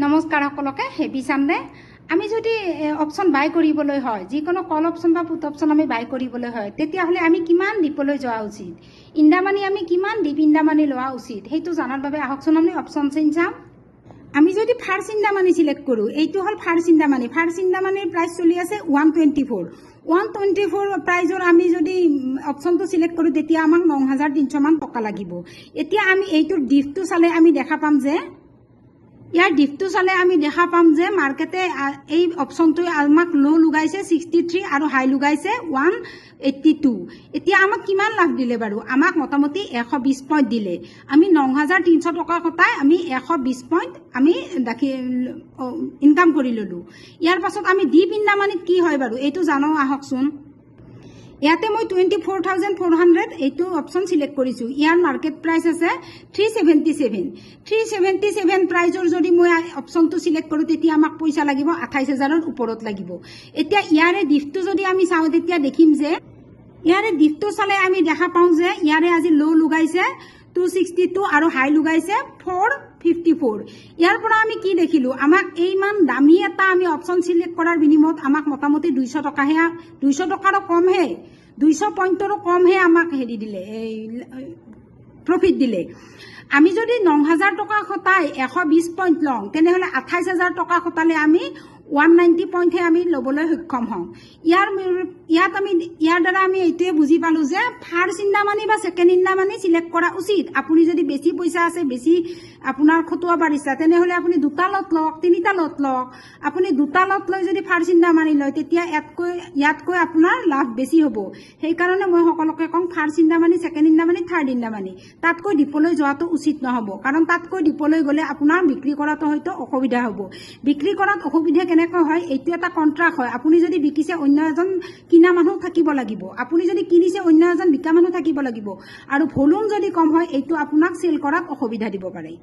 নমস্কাৰ সকলকে happy Sunday. আমি যদি অপশন বাই কৰিবলৈ হয়, যিকোনো কল অপশন বা পুট অপশন আমি বাই কৰিবলৈ হয়, তেতিয়াহ'লে আমি কিমান ডিপলৈ যোৱা উচিত, ইণ্ডামানি আমি কিমান ডিপ ইণ্ডামানি লোৱা উচিত, সেইটো জানাৰ বাবে আহকচোন আমি অপশন চেইন চাম। আমি যদি ফাৰ্ষ্ট ইণ্ডামানি সিলেক্ট কৰোঁ, এইটো হ'ল ফাৰ্ষ্ট ইণ্ডামানি। ফাৰ্ষ্ট ইণ্ডামানিৰ প্ৰাইচ চলি আছে 124। 124 প্ৰাইজৰ আমি যদি অপশনটো সিলেক্ট কৰোঁ, তেতিয়া আমাক 9,300 মান টকা লাগিব। এতিয়া আমি এইটোৰ ডিপটো চালে আমি দেখা পাম যে ইয়াৰ ডিপটো চালে আমি দেখা পাম যে মাৰ্কেটে এই অপশনটোৱে আমাক লো লগাইছে 63 আৰু হাই লগাইছে 182। এতিয়া আমাক কিমান লাভ দিলে বাৰু? আমাক মোটামুটি 120 পইণ্ট দিলে। আমি 9,300 টকা কটাই আমি 120 পইণ্ট আমি ইনকাম কৰি ল'লোঁ। ইয়াৰ পাছত আমি ডিপ ইণ্ডামানিত কি হয় বাৰু এইটো জানো আহকচোন। ইয়াতে মই 24,400 এইটো অপশন সিলেক্ট কৰিছোঁ। ইয়াৰ মাৰ্কেট প্ৰাইচ আছে 377। 377 প্ৰাইজৰ যদি মই অপশনটো সিলেক্ট কৰোঁ, তেতিয়া আমাক পইচা লাগিব 28,000ৰ ওপৰত লাগিব। এতিয়া ইয়াৰে ডিপটো যদি আমি চাওঁ, তেতিয়া দেখিম যে ইয়াৰে ডিপটো চালে আমি দেখা পাওঁ যে ইয়াৰে আজি লো লগাইছে 262 আৰু হাই লগাইছে 454। ইয়াৰ পৰা আমি কি দেখিলোঁ? আমাক ইমান দামী এটা আমি অপশন সিলেক্ট কৰাৰ বিনিময়ত আমাক মোটামুটি 200 টকাহে, 200 টকাৰো কমহে, 200 পইণ্টৰো কমহে আমাক হেৰি দিলে, প্ৰফিট দিলে। আমি যদি 9,000 টকা খটাই 120 পইণ্ট লওঁ, তেনেহ'লে 28,000 টকা খটালে আমি 190 পইণ্টহে আমি ল'বলৈ সক্ষম হওঁ। ইয়াৰ দ্বাৰা আমি এইটোৱে বুজি পালোঁ যে ফাৰ্ষ্ট ইণ্ডামানি বা ছেকেণ্ড ইণ্ডামানি সিলেক্ট কৰা উচিত। আপুনি যদি বেছি পইচা আছে, বেছি আপোনাৰ খটুৱাব ইচ্ছা, তেনেহ'লে আপুনি 2টা লট লওক, 3টা লট লওক। আপুনি 2টা লট লৈ যদি ফাৰ্ষ্ট ইণ্ডামানি লয়, তেতিয়া ইয়াতকৈ আপোনাৰ লাভ বেছি হ'ব। সেইকাৰণে মই সকলোকে কওঁ, ফাৰ্ষ্ট ইণ্ডামানি, ছেকেণ্ড ইণ্ডামানি, থাৰ্ড ইণ্ডামানি, তাতকৈ ডিপলৈ যোৱাটো উচিত নহ'ব। কাৰণ তাতকৈ ডিপলৈ গ'লে আপোনাৰ বিক্ৰী কৰাটো হয়তো অসুবিধা হ'ব। বিক্ৰী কৰাত অসুবিধা কেনেকৈ হয়? এইটো এটা কণ্ট্ৰাক্ট হয়। আপুনি যদি বিকিছে, অন্য এজন কিনা মানুহ থাকিব লাগিব। আপুনি যদি কিনিছে, অন্য এজন বিকা মানুহ থাকিব লাগিব। আৰু ভলিউম যদি কম হয়, এইটো আপোনাক চেল কৰাত অসুবিধা দিব পাৰে।